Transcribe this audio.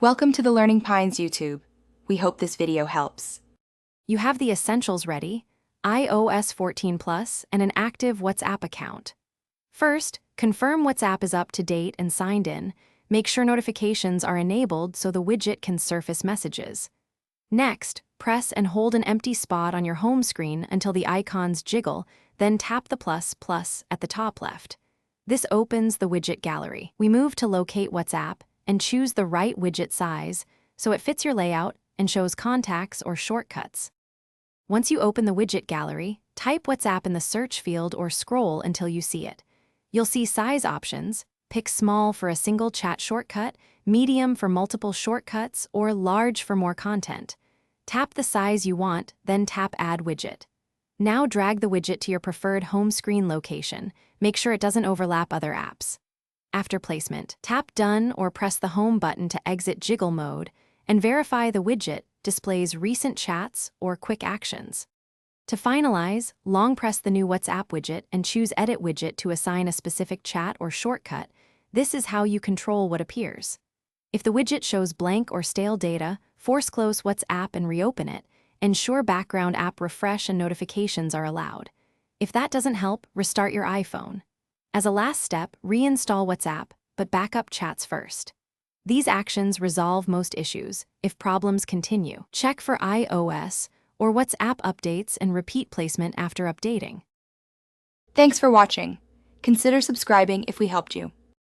Welcome to the Learning Pines YouTube. We hope this video helps. You have the essentials ready: iOS 14 Plus and an active WhatsApp account. First, confirm WhatsApp is up to date and signed in. Make sure notifications are enabled so the widget can surface messages. Next, press and hold an empty spot on your home screen until the icons jiggle, then tap the plus at the top left. This opens the widget gallery. We move to locate WhatsApp and choose the right widget size so it fits your layout and shows contacts or shortcuts. Once you open the widget gallery, type WhatsApp in the search field or scroll until you see it. You'll see size options. Pick small for a single chat shortcut, medium for multiple shortcuts, or large for more content. Tap the size you want, then tap Add Widget. Now drag the widget to your preferred home screen location. Make sure it doesn't overlap other apps. After placement, tap Done or press the Home button to exit jiggle mode, and verify the widget displays recent chats or quick actions. To finalize, long press the new WhatsApp widget and choose Edit Widget to assign a specific chat or shortcut. This is how you control what appears. If the widget shows blank or stale data, force close WhatsApp and reopen it. Ensure background app refresh and notifications are allowed. If that doesn't help, restart your iPhone. As a last step, reinstall WhatsApp, but back up chats first. These actions resolve most issues. If problems continue, check for iOS or WhatsApp updates and repeat placement after updating. Thanks for watching. Consider subscribing if we helped you.